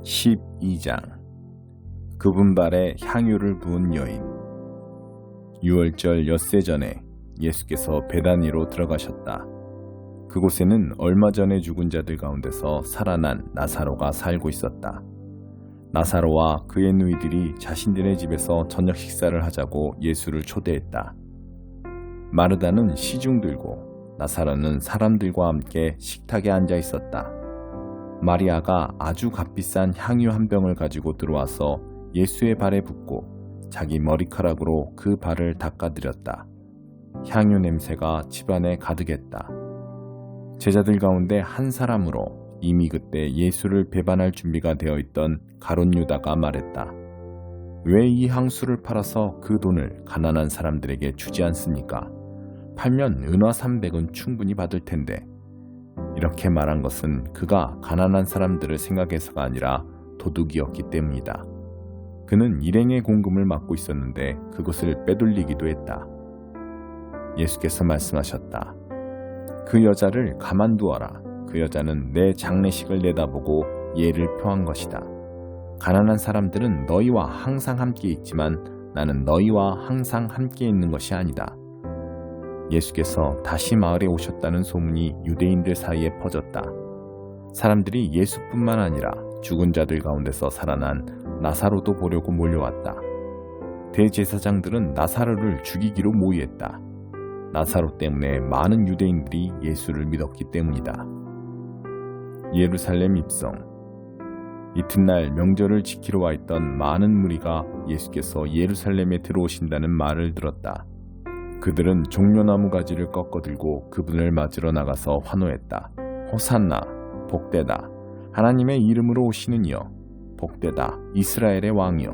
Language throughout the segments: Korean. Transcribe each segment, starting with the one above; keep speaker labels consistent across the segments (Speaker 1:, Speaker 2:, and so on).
Speaker 1: 12장 그분 발에 향유를 부은 여인. 유월절 엿새 전에 예수께서 베다니로 들어가셨다. 그곳에는 얼마 전에 죽은 자들 가운데서 살아난 나사로가 살고 있었다. 나사로와 그의 누이들이 자신들의 집에서 저녁 식사를 하자고 예수를 초대했다. 마르다는 시중 들고 나사로는 사람들과 함께 식탁에 앉아 있었다. 마리아가 아주 값비싼 향유 한 병을 가지고 들어와서 예수의 발에 붓고 자기 머리카락으로 그 발을 닦아드렸다. 향유 냄새가 집안에 가득했다. 제자들 가운데 한 사람으로 이미 그때 예수를 배반할 준비가 되어 있던 가룟 유다가 말했다. 왜 이 향수를 팔아서 그 돈을 가난한 사람들에게 주지 않습니까? 팔면 은화 300은 충분히 받을 텐데. 이렇게 말한 것은 그가 가난한 사람들을 생각해서가 아니라 도둑이었기 때문이다. 그는 일행의 공금을 맡고 있었는데 그것을 빼돌리기도 했다. 예수께서 말씀하셨다. 그 여자를 가만두어라. 그 여자는 내 장례식을 내다보고 예를 표한 것이다. 가난한 사람들은 너희와 항상 함께 있지만 나는 너희와 항상 함께 있는 것이 아니다. 예수께서 다시 마을에 오셨다는 소문이 유대인들 사이에 퍼졌다. 사람들이 예수뿐만 아니라 죽은 자들 가운데서 살아난 나사로도 보려고 몰려왔다. 대제사장들은 나사로를 죽이기로 모의했다. 나사로 때문에 많은 유대인들이 예수를 믿었기 때문이다. 예루살렘 입성. 이튿날 명절을 지키러 와 있던 많은 무리가 예수께서 예루살렘에 들어오신다는 말을 들었다. 그들은 종려나무 가지를 꺾어들고 그분을 맞으러 나가서 환호했다. 호산나, 복되다. 하나님의 이름으로 오시는 이여, 복되다. 이스라엘의 왕이여.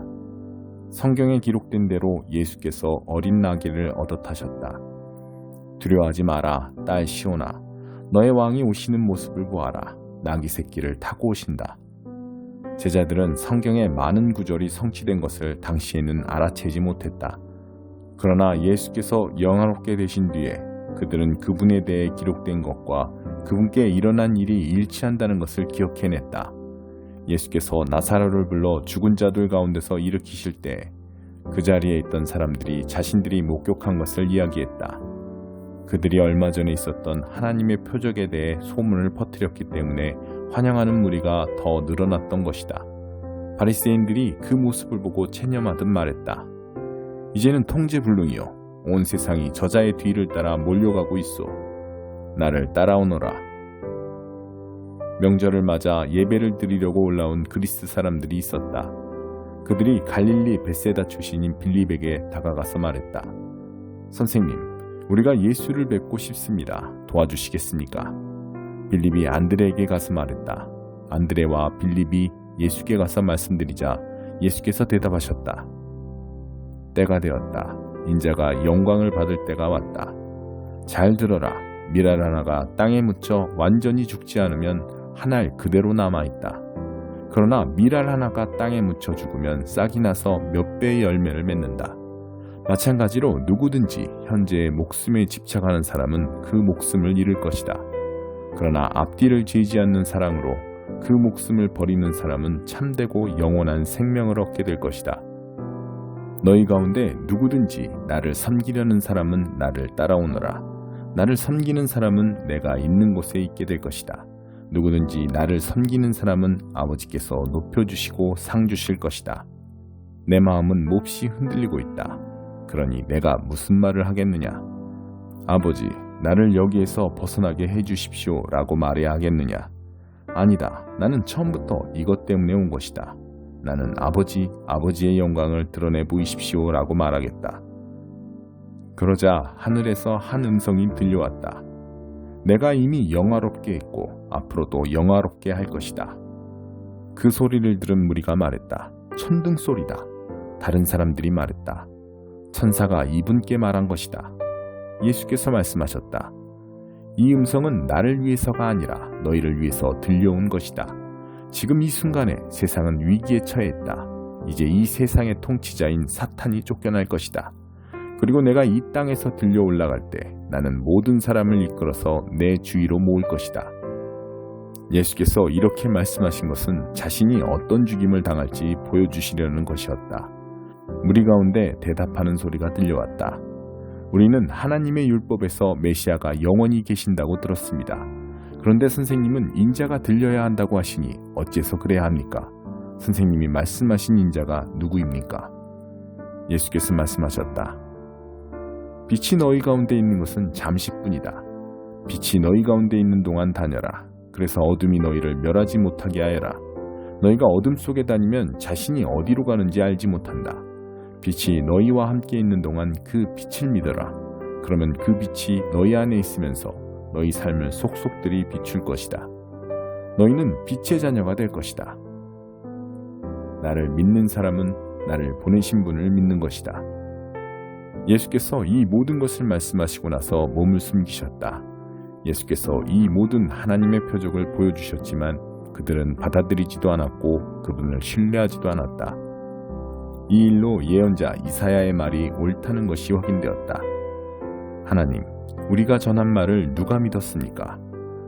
Speaker 1: 성경에 기록된 대로 예수께서 어린 나귀를 얻어 타셨다. 두려워하지 마라, 딸 시온아. 너의 왕이 오시는 모습을 보아라. 나귀 새끼를 타고 오신다. 제자들은 성경의 많은 구절이 성취된 것을 당시에는 알아채지 못했다. 그러나 예수께서 영화롭게 되신 뒤에 그들은 그분에 대해 기록된 것과 그분께 일어난 일이 일치한다는 것을 기억해냈다. 예수께서 나사로를 불러 죽은 자들 가운데서 일으키실 때 그 자리에 있던 사람들이 자신들이 목격한 것을 이야기했다. 그들이 얼마 전에 있었던 하나님의 표적에 대해 소문을 퍼뜨렸기 때문에 환영하는 무리가 더 늘어났던 것이다. 바리새인들이 그 모습을 보고 체념하듯 말했다. 이제는 통제불능이요 온 세상이 저자의 뒤를 따라 몰려가고 있소. 나를 따라오너라. 명절을 맞아 예배를 드리려고 올라온 그리스 사람들이 있었다. 그들이 갈릴리 벳세다 출신인 빌립에게 다가가서 말했다. 선생님, 우리가 예수를 뵙고 싶습니다. 도와주시겠습니까? 빌립이 안드레에게 가서 말했다. 안드레와 빌립이 예수께 가서 말씀드리자 예수께서 대답하셨다. 때가 되었다. 인자가 영광을 받을 때가 왔다. 잘 들어라. 밀알 하나가 땅에 묻혀 완전히 죽지 않으면 한 알 그대로 남아있다. 그러나 밀알 하나가 땅에 묻혀 죽으면 싹이 나서 몇 배의 열매를 맺는다. 마찬가지로 누구든지 현재의 목숨에 집착하는 사람은 그 목숨을 잃을 것이다. 그러나 앞뒤를 재지 않는 사랑으로 그 목숨을 버리는 사람은 참되고 영원한 생명을 얻게 될 것이다. 너희 가운데 누구든지 나를 섬기려는 사람은 나를 따라오너라. 나를 섬기는 사람은 내가 있는 곳에 있게 될 것이다. 누구든지 나를 섬기는 사람은 아버지께서 높여주시고 상 주실 것이다. 내 마음은 몹시 흔들리고 있다. 그러니 내가 무슨 말을 하겠느냐? 아버지, 나를 여기에서 벗어나게 해주십시오 라고 말해야 하겠느냐? 아니다. 나는 처음부터 이것 때문에 온 것이다. 나는 아버지의 영광을 드러내 보이십시오 라고 말하겠다. 그러자 하늘에서 한 음성이 들려왔다. 내가 이미 영화롭게 했고 앞으로도 영화롭게 할 것이다. 그 소리를 들은 무리가 말했다. 천둥 소리다. 다른 사람들이 말했다. 천사가 이분께 말한 것이다. 예수께서 말씀하셨다. 이 음성은 나를 위해서가 아니라 너희를 위해서 들려온 것이다. 지금 이 순간에 세상은 위기에 처해있다. 이제 이 세상의 통치자인 사탄이 쫓겨날 것이다. 그리고 내가 이 땅에서 들려 올라갈 때 나는 모든 사람을 이끌어서 내 주위로 모을 것이다. 예수께서 이렇게 말씀하신 것은 자신이 어떤 죽임을 당할지 보여주시려는 것이었다. 무리 가운데 대답하는 소리가 들려왔다. 우리는 하나님의 율법에서 메시아가 영원히 계신다고 들었습니다. 그런데 선생님은 인자가 들려야 한다고 하시니 어째서 그래야 합니까? 선생님이 말씀하신 인자가 누구입니까? 예수께서 말씀하셨다. 빛이 너희 가운데 있는 것은 잠시뿐이다. 빛이 너희 가운데 있는 동안 다녀라. 그래서 어둠이 너희를 멸하지 못하게 하여라. 너희가 어둠 속에 다니면 자신이 어디로 가는지 알지 못한다. 빛이 너희와 함께 있는 동안 그 빛을 믿어라. 그러면 그 빛이 너희 안에 있으면서 너희 삶을 속속들이 비출 것이다. 너희는 빛의 자녀가 될 것이다. 나를 믿는 사람은 나를 보내신 분을 믿는 것이다. 예수께서 이 모든 것을 말씀하시고 나서 몸을 숨기셨다. 예수께서 이 모든 하나님의 표적을 보여주셨지만 그들은 받아들이지도 않았고 그분을 신뢰하지도 않았다. 이 일로 예언자 이사야의 말이 옳다는 것이 확인되었다. 하나님, 우리가 전한 말을 누가 믿었습니까?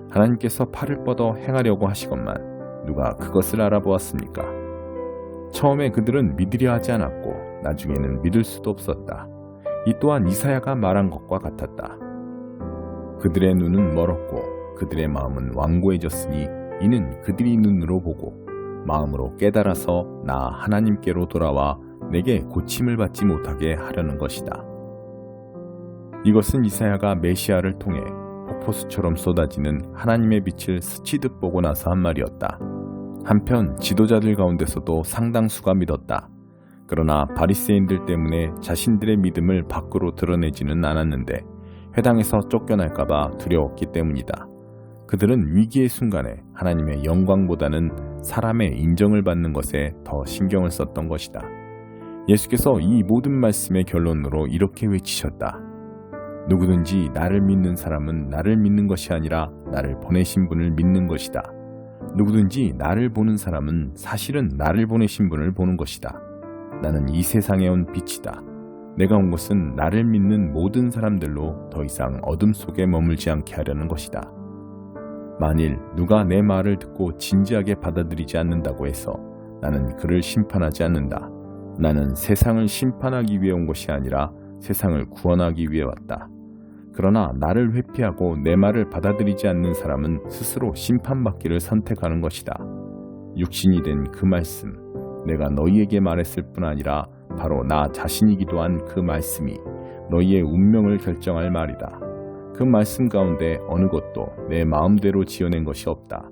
Speaker 1: 하나님께서 팔을 뻗어 행하려고 하시건만 누가 그것을 알아보았습니까? 처음에 그들은 믿으려 하지 않았고 나중에는 믿을 수도 없었다. 이 또한 이사야가 말한 것과 같았다. 그들의 눈은 멀었고 그들의 마음은 완고해졌으니 이는 그들이 눈으로 보고 마음으로 깨달아서 나 하나님께로 돌아와 내게 고침을 받지 못하게 하려는 것이다. 이것은 이사야가 메시아를 통해 폭포수처럼 쏟아지는 하나님의 빛을 스치듯 보고 나서 한 말이었다. 한편 지도자들 가운데서도 상당수가 믿었다. 그러나 바리새인들 때문에 자신들의 믿음을 밖으로 드러내지는 않았는데 회당에서 쫓겨날까봐 두려웠기 때문이다. 그들은 위기의 순간에 하나님의 영광보다는 사람의 인정을 받는 것에 더 신경을 썼던 것이다. 예수께서 이 모든 말씀의 결론으로 이렇게 외치셨다. 누구든지 나를 믿는 사람은 나를 믿는 것이 아니라 나를 보내신 분을 믿는 것이다. 누구든지 나를 보는 사람은 사실은 나를 보내신 분을 보는 것이다. 나는 이 세상에 온 빛이다. 내가 온 것은 나를 믿는 모든 사람들로 더 이상 어둠 속에 머물지 않게 하려는 것이다. 만일 누가 내 말을 듣고 진지하게 받아들이지 않는다고 해서 나는 그를 심판하지 않는다. 나는 세상을 심판하기 위해 온 것이 아니라 세상을 구원하기 위해 왔다. 그러나 나를 회피하고 내 말을 받아들이지 않는 사람은 스스로 심판받기를 선택하는 것이다. 육신이 된 그 말씀, 내가 너희에게 말했을 뿐 아니라 바로 나 자신이기도 한 그 말씀이 너희의 운명을 결정할 말이다. 그 말씀 가운데 어느 것도 내 마음대로 지어낸 것이 없다.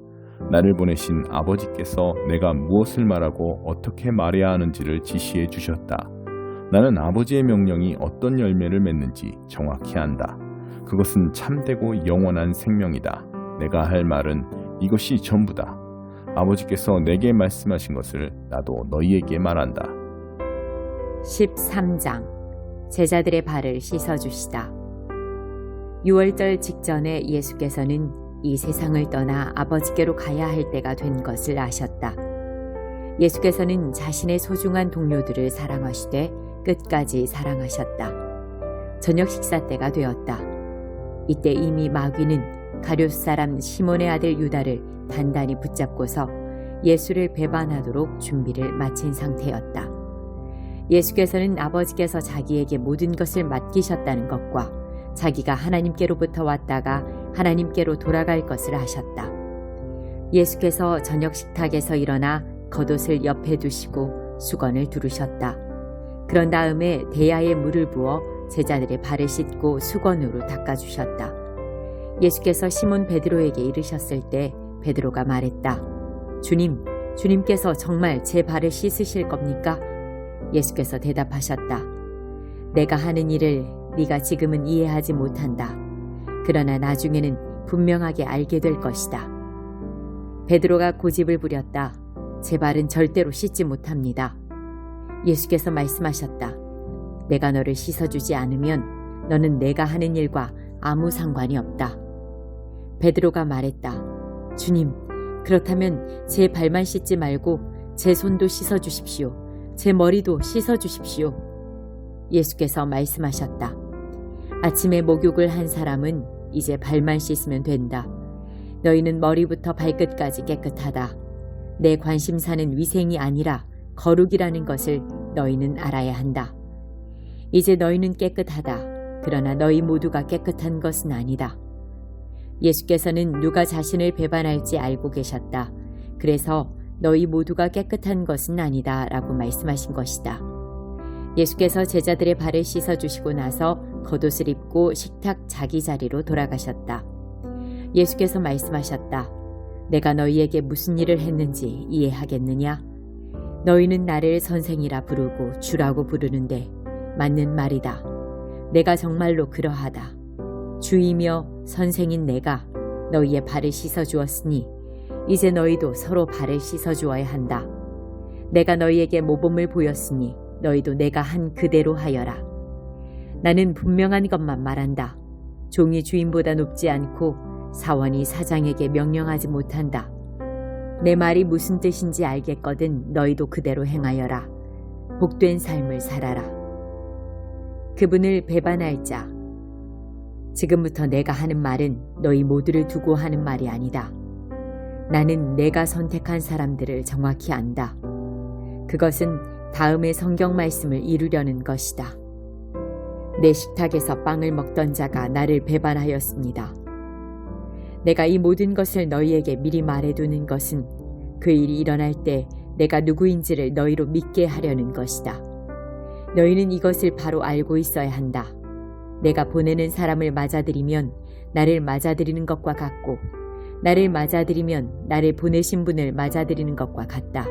Speaker 1: 나를 보내신 아버지께서 내가 무엇을 말하고 어떻게 말해야 하는지를 지시해 주셨다. 나는 아버지의 명령이 어떤 열매를 맺는지 정확히 안다. 그것은 참되고 영원한 생명이다. 내가 할 말은 이것이 전부다. 아버지께서 내게 말씀하신 것을 나도 너희에게 말한다.
Speaker 2: 13장 제자들의 발을 씻어주시다. 6월절 직전에 예수께서는 이 세상을 떠나 아버지께로 가야 할 때가 된 것을 아셨다. 예수께서는 자신의 소중한 동료들을 사랑하시되 끝까지 사랑하셨다. 저녁 식사 때가 되었다. 이때 이미 마귀는 가룟 사람 시몬의 아들 유다를 단단히 붙잡고서 예수를 배반하도록 준비를 마친 상태였다. 예수께서는 아버지께서 자기에게 모든 것을 맡기셨다는 것과 자기가 하나님께로부터 왔다가 하나님께로 돌아갈 것을 아셨다. 예수께서 저녁 식탁에서 일어나 겉옷을 옆에 두시고 수건을 두르셨다. 그런 다음에 대야에 물을 부어 제자들의 발을 씻고 수건으로 닦아주셨다. 예수께서 시몬 베드로에게 이르셨을 때 베드로가 말했다. 주님, 주님께서 정말 제 발을 씻으실 겁니까? 예수께서 대답하셨다. 내가 하는 일을 네가 지금은 이해하지 못한다. 그러나 나중에는 분명하게 알게 될 것이다. 베드로가 고집을 부렸다. 제 발은 절대로 씻지 못합니다. 예수께서 말씀하셨다. 내가 너를 씻어주지 않으면 너는 내가 하는 일과 아무 상관이 없다. 베드로가 말했다. 주님, 그렇다면 제 발만 씻지 말고 제 손도 씻어주십시오. 제 머리도 씻어주십시오. 예수께서 말씀하셨다. 아침에 목욕을 한 사람은 이제 발만 씻으면 된다. 너희는 머리부터 발끝까지 깨끗하다. 내 관심사는 위생이 아니라 거룩이라는 것을 너희는 알아야 한다. 이제 너희는 깨끗하다. 그러나 너희 모두가 깨끗한 것은 아니다. 예수께서는 누가 자신을 배반할지 알고 계셨다. 그래서 너희 모두가 깨끗한 것은 아니다 라고 말씀하신 것이다. 예수께서 제자들의 발을 씻어주시고 나서 겉옷을 입고 식탁 자기 자리로 돌아가셨다. 예수께서 말씀하셨다. 내가 너희에게 무슨 일을 했는지 이해하겠느냐? 너희는 나를 선생이라 부르고 주라고 부르는데 맞는 말이다. 내가 정말로 그러하다. 주이며 선생인 내가 너희의 발을 씻어주었으니 이제 너희도 서로 발을 씻어주어야 한다. 내가 너희에게 모범을 보였으니 너희도 내가 한 그대로 하여라. 나는 분명한 것만 말한다. 종이 주인보다 높지 않고 사원이 사장에게 명령하지 못한다. 내 말이 무슨 뜻인지 알겠거든 너희도 그대로 행하여라. 복된 삶을 살아라. 그분을 배반할 자. 지금부터 내가 하는 말은 너희 모두를 두고 하는 말이 아니다. 나는 내가 선택한 사람들을 정확히 안다. 그것은 다음의 성경 말씀을 이루려는 것이다. 내 식탁에서 빵을 먹던 자가 나를 배반하였습니다. 내가 이 모든 것을 너희에게 미리 말해두는 것은 그 일이 일어날 때 내가 누구인지를 너희로 믿게 하려는 것이다. 너희는 이것을 바로 알고 있어야 한다. 내가 보내는 사람을 맞아들이면 나를 맞아들이는 것과 같고 나를 맞아들이면 나를 보내신 분을 맞아들이는 것과 같다.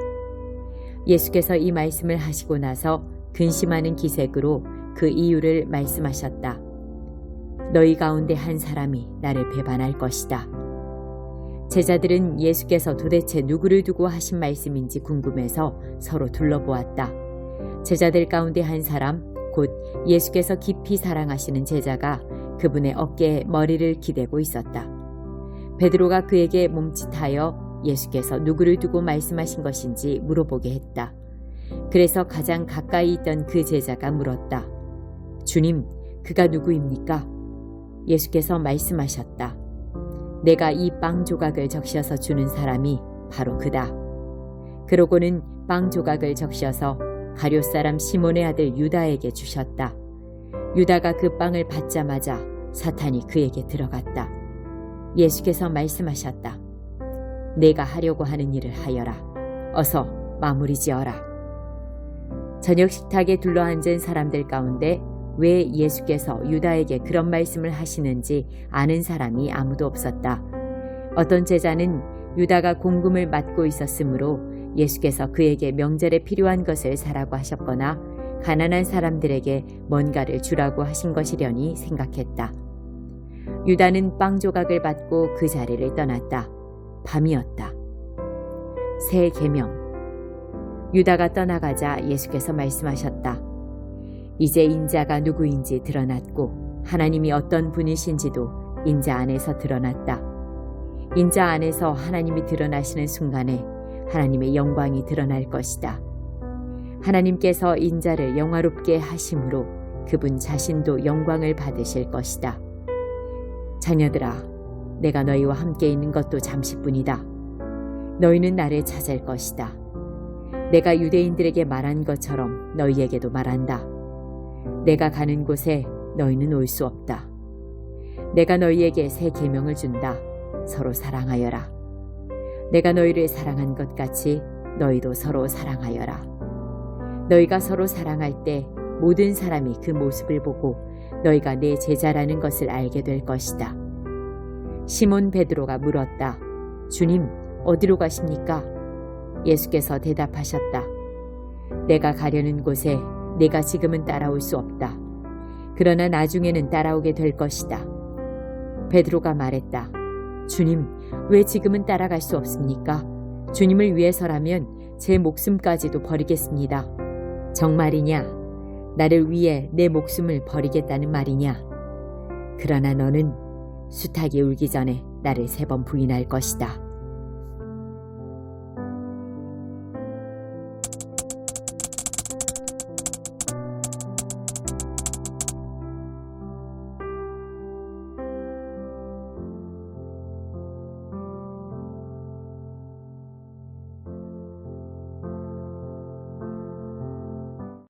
Speaker 2: 예수께서 이 말씀을 하시고 나서 근심하는 기색으로 그 이유를 말씀하셨다. 너희 가운데 한 사람이 나를 배반할 것이다. 제자들은 예수께서 도대체 누구를 두고 하신 말씀인지 궁금해서 서로 둘러보았다. 제자들 가운데 한 사람, 곧 예수께서 깊이 사랑하시는 제자가 그분의 어깨에 머리를 기대고 있었다. 베드로가 그에게 몸짓하여 예수께서 누구를 두고 말씀하신 것인지 물어보게 했다. 그래서 가장 가까이 있던 그 제자가 물었다. 주님, 그가 누구입니까? 예수께서 말씀하셨다. 내가 이 빵 조각을 적셔서 주는 사람이 바로 그다. 그러고는 빵 조각을 적셔서 가룟 사람 시몬의 아들 유다에게 주셨다. 유다가 그 빵을 받자마자 사탄이 그에게 들어갔다. 예수께서 말씀하셨다. 내가 하려고 하는 일을 하여라. 어서 마무리 지어라. 저녁 식탁에 둘러앉은 사람들 가운데 왜 예수께서 유다에게 그런 말씀을 하시는지 아는 사람이 아무도 없었다. 어떤 제자는 유다가 공금을 맡고 있었으므로 예수께서 그에게 명절에 필요한 것을 사라고 하셨거나 가난한 사람들에게 뭔가를 주라고 하신 것이려니 생각했다. 유다는 빵 조각을 받고 그 자리를 떠났다. 밤이었다. 새 계명. 유다가 떠나가자 예수께서 말씀하셨다. 이제 인자가 누구인지 드러났고 하나님이 어떤 분이신지도 인자 안에서 드러났다. 인자 안에서 하나님이 드러나시는 순간에 하나님의 영광이 드러날 것이다. 하나님께서 인자를 영화롭게 하심으로 그분 자신도 영광을 받으실 것이다. 자녀들아, 내가 너희와 함께 있는 것도 잠시뿐이다. 너희는 나를 찾을 것이다. 내가 유대인들에게 말한 것처럼 너희에게도 말한다. 내가 가는 곳에 너희는 올 수 없다. 내가 너희에게 새 계명을 준다. 서로 사랑하여라. 내가 너희를 사랑한 것 같이 너희도 서로 사랑하여라. 너희가 서로 사랑할 때 모든 사람이 그 모습을 보고 너희가 내 제자라는 것을 알게 될 것이다. 시몬 베드로가 물었다. 주님, 어디로 가십니까? 예수께서 대답하셨다. 내가 가려는 곳에 내가 지금은 따라올 수 없다. 그러나 나중에는 따라오게 될 것이다. 베드로가 말했다. 주님, 왜 지금은 따라갈 수 없습니까? 주님을 위해서라면 제 목숨까지도 버리겠습니다. 정말이냐? 나를 위해 내 목숨을 버리겠다는 말이냐? 그러나 너는 수탉이 울기 전에 나를 3번 부인할 것이다.